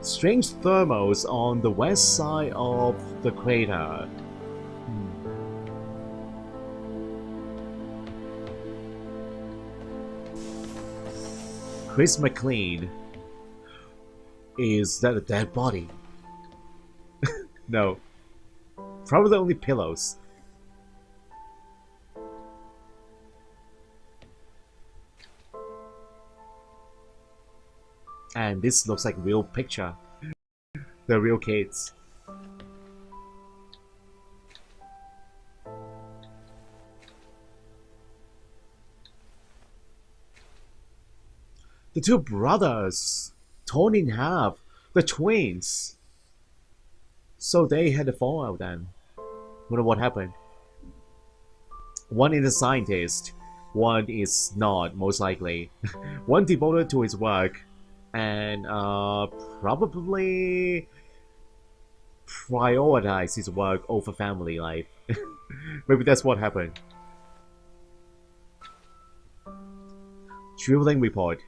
Strange thermals on the west side of the crater. Chris McLean. Is that a dead body? No. Probably only pillows. And this looks like real picture. The real kids. The two brothers, torn in half, the twins. So they had a fallout then. Wonder what happened. One is a scientist, one is not, most likely. One devoted to his work, and probably prioritize his work over family life. Maybe that's what happened. Drilling report.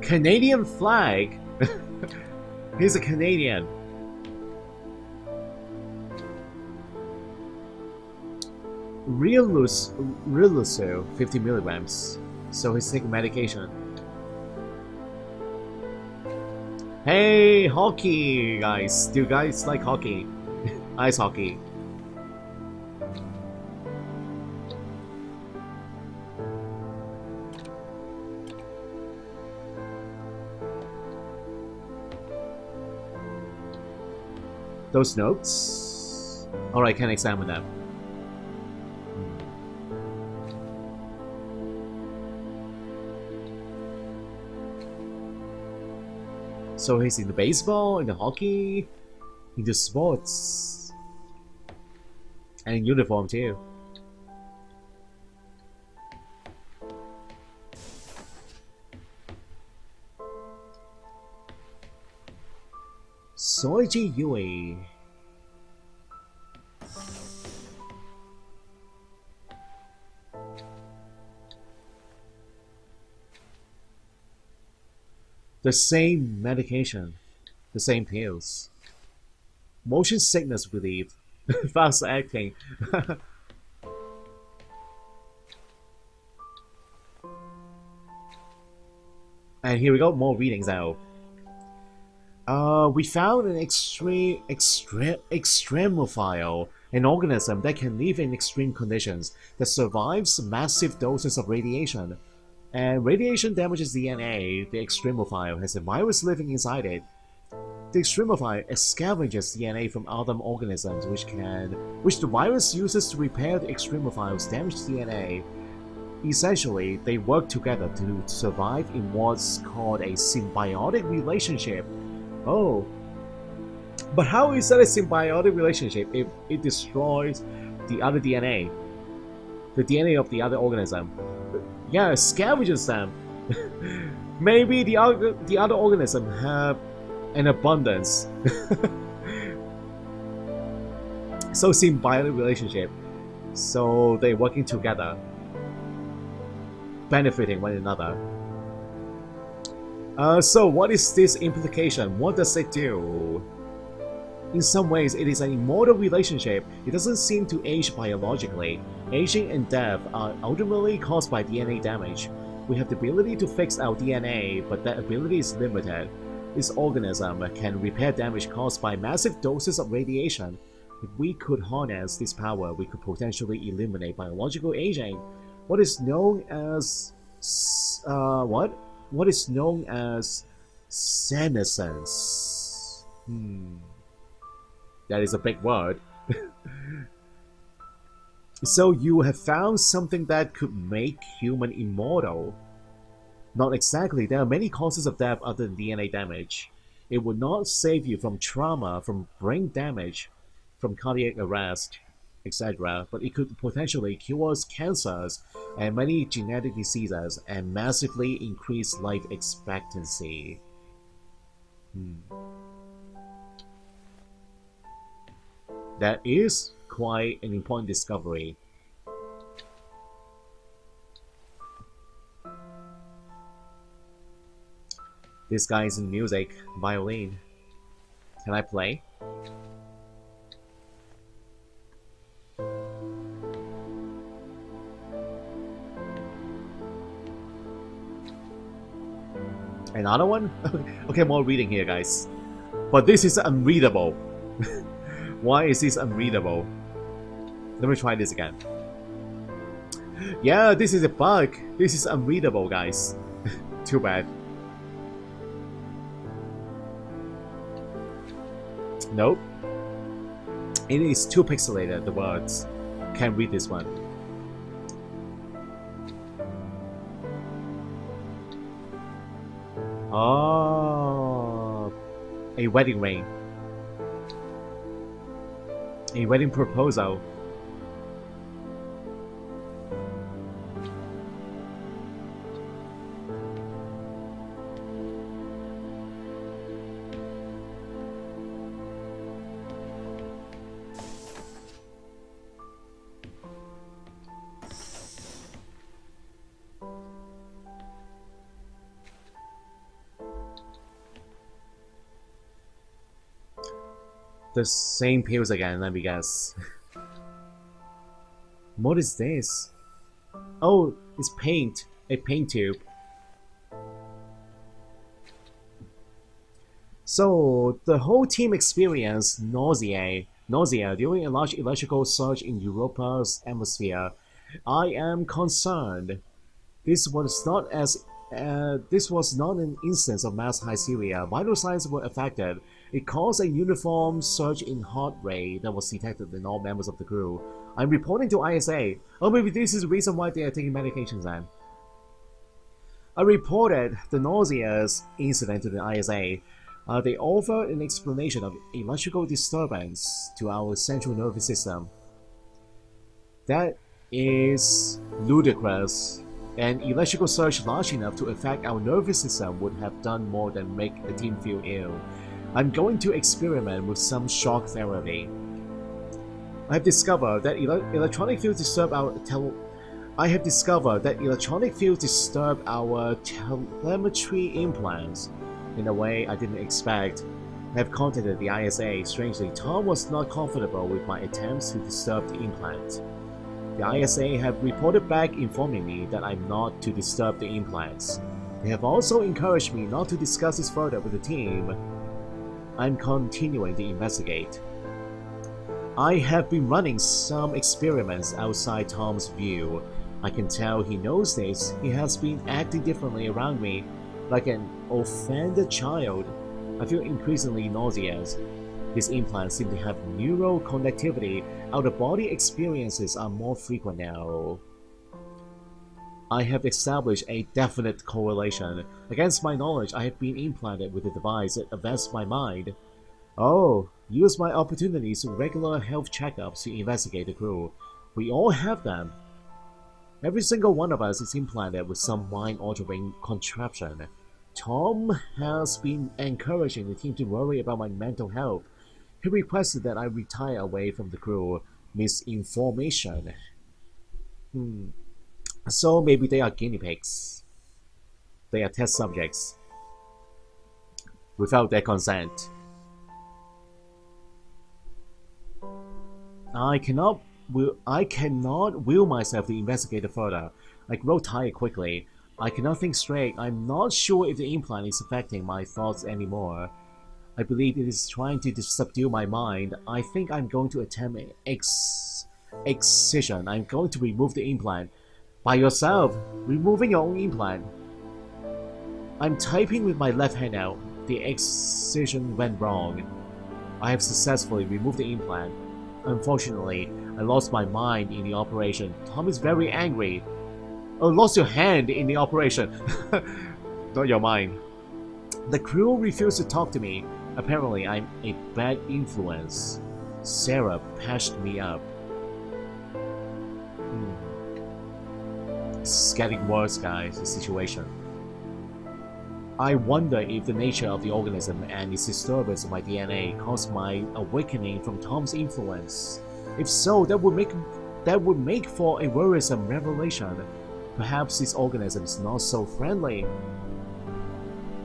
Canadian flag? He's a Canadian. Relucil, 50 milligrams. So he's taking medication. Hey, hockey, guys. Do you guys like hockey? Ice hockey. Those notes? Alright, can examine them. So he's in the baseball, in the hockey, into sports. And in uniform too. Soiji Yui. The same medication, the same pills. Motion sickness relief, fast acting. And here we go, more readings out. We found an extremophile, an organism that can live in extreme conditions, that survives massive doses of radiation. And radiation damages DNA. The extremophile has a virus living inside it. The extremophile scavenges DNA from other organisms, which the virus uses to repair the extremophile's damaged DNA. Essentially, they work together to survive in what's called a symbiotic relationship. Oh. But how is that a symbiotic relationship if it destroys the other DNA? The DNA of the other organism? Yeah, it scavenges them. Maybe the other organism have an abundance. So symbiotic relationship. So they're working together, benefiting one another. So what is this implication? What does it do? In some ways, it is an immortal relationship. It doesn't seem to age biologically. Aging and death are ultimately caused by DNA damage. We have the ability to fix our DNA, but that ability is limited. This organism can repair damage caused by massive doses of radiation. If we could harness this power, we could potentially eliminate biological aging. What is known as What is known as senescence. That is a big word. So you have found something that could make human immortal. Not exactly. There are many causes of death other than DNA damage. It would not save you from trauma, from brain damage, from cardiac arrest, etc. But it could potentially cure cancers and many genetic diseases and massively increase life expectancy. That is quite an important discovery. This guy is in music, violin. Can I play? Another one? Okay, more reading here, guys. But this is unreadable. Why is this unreadable? Let me try this again. Yeah, this is a bug. This is unreadable, guys. Too bad. Nope. It is too pixelated, the words. Can't read this one. Oh, a wedding ring. A wedding proposal. The same pills again, let me guess. What is this? Oh, it's paint. A paint tube. So, the whole team experienced nausea during a large electrical surge in Europa's atmosphere. I am concerned. This was not an instance of mass hysteria. Vital signs were affected. It caused a uniform surge in heart rate that was detected in all members of the crew. I'm reporting to ISA. Oh, maybe this is the reason why they are taking medications then. I reported the nauseous incident to the ISA. They offered an explanation of electrical disturbance to our central nervous system. That is ludicrous. An electrical surge large enough to affect our nervous system would have done more than make the team feel ill. I'm going to experiment with some shock therapy. I have discovered that electronic fields disturb our telemetry implants in a way I didn't expect. I have contacted the ISA. Strangely, Tom was not comfortable with my attempts to disturb the implant. The ISA have reported back informing me that I'm not to disturb the implants. They have also encouraged me not to discuss this further with the team. I'm continuing to investigate. I have been running some experiments outside Tom's view. I can tell he knows this. He has been acting differently around me, like an offended child. I feel increasingly nauseous. His implants seem to have neural connectivity. Out-of-body experiences are more frequent now. I have established a definite correlation. Against my knowledge, I have been implanted with a device that affects my mind. Oh, use my opportunities to regular health checkups to investigate the crew. We all have them. Every single one of us is implanted with some mind-altering contraption. Tom has been encouraging the team to worry about my mental health. He requested that I retire away from the crew. Misinformation. So maybe they are guinea pigs. They are test subjects. Without their consent. I cannot will myself to investigate further. I grow tired quickly. I cannot think straight. I'm not sure if the implant is affecting my thoughts anymore. I believe it is trying to subdue my mind. I think I'm going to attempt an excision. I'm going to remove the implant. By yourself? Removing your own implant? I'm typing with my left hand now. The excision went wrong. I have successfully removed the implant. Unfortunately, I lost my mind in the operation. Tom is very angry. Oh, lost your hand in the operation. Not your mind. The crew refused to talk to me. Apparently, I'm a bad influence. Sarah patched me up. It's getting worse, guys, the situation. I wonder if the nature of the organism and its disturbance of my DNA caused my awakening from Tom's influence. If so, that would make for a worrisome revelation. Perhaps this organism is not so friendly.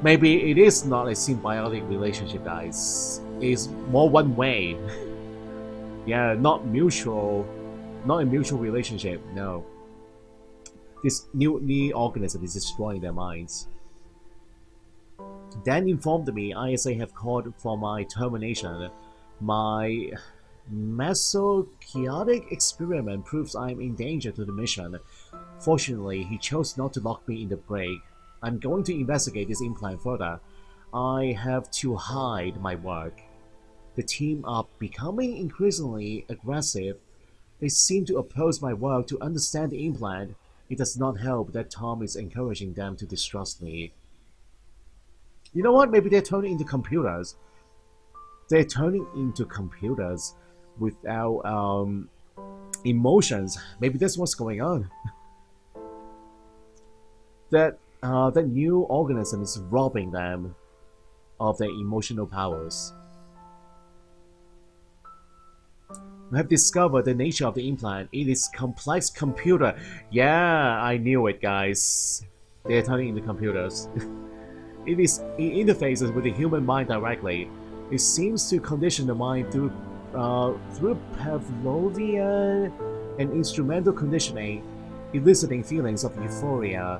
Maybe it is not a symbiotic relationship, guys. It's more one way. Yeah, not a mutual relationship. No, this new organism is destroying their minds. Dan informed me ISA have called for my termination. My mesochaotic experiment proves I am in danger to the mission. Fortunately, he chose not to lock me in the break. I'm going to investigate this implant further. I have to hide my work. The team are becoming increasingly aggressive. They seem to oppose my work to understand the implant. It does not help that Tom is encouraging them to distrust me. You know what? Maybe they're turning into computers. They're turning into computers without emotions. Maybe that's what's going on. That new organism is robbing them of their emotional powers. I have discovered the nature of the implant. It is complex computer. Yeah, I knew it, guys. They're turning into computers. It interfaces with the human mind directly. It seems to condition the mind through Pavlovian and instrumental conditioning, eliciting feelings of euphoria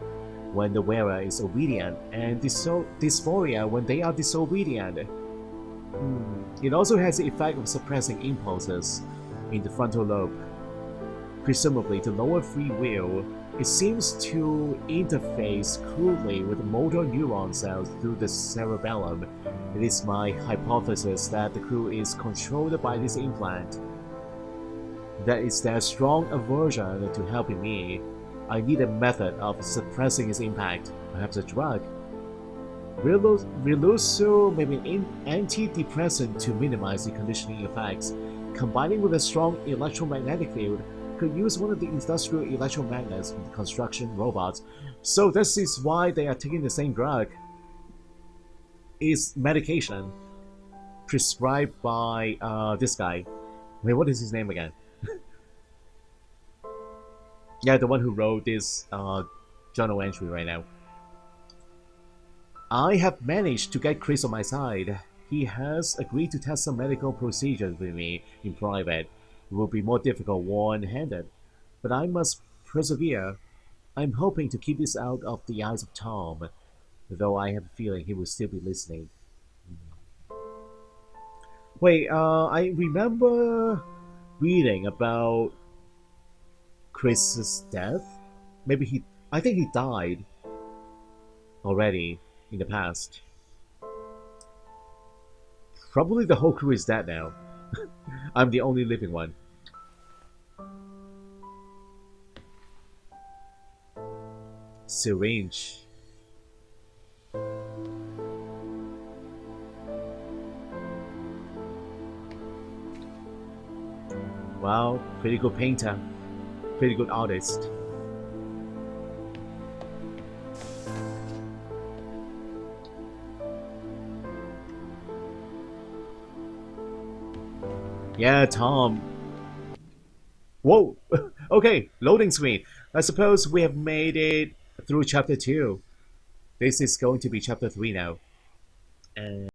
when the wearer is obedient and dysphoria when they are disobedient. It also has the effect of suppressing impulses in the frontal lobe, presumably to lower free will. It seems to interface crudely with motor neuron cells through the cerebellum. It is my hypothesis that the crew is controlled by this implant. That is their strong aversion to helping me. I need a method of suppressing its impact, perhaps a drug. Reluso may be an antidepressant to minimize the conditioning effects. Combining with a strong electromagnetic field, could use one of the industrial electromagnets from the construction robots. So this is why they are taking the same drug. It's medication prescribed by this guy. Wait, what is his name again? Yeah, the one who wrote this journal entry right now. I have managed to get Chris on my side. He has agreed to test some medical procedures with me in private. It will be more difficult one-handed, but I must persevere. I'm hoping to keep this out of the eyes of Tom, though I have a feeling he will still be listening. Wait, I remember reading about Chris's death. I think he died already in the past. Probably the whole crew is dead now. I'm the only living one. Syringe. Wow, pretty good painter. Pretty good artist. Yeah, Tom. Whoa! Okay, loading screen. I suppose we have made it through chapter 2. This is going to be chapter 3 now. And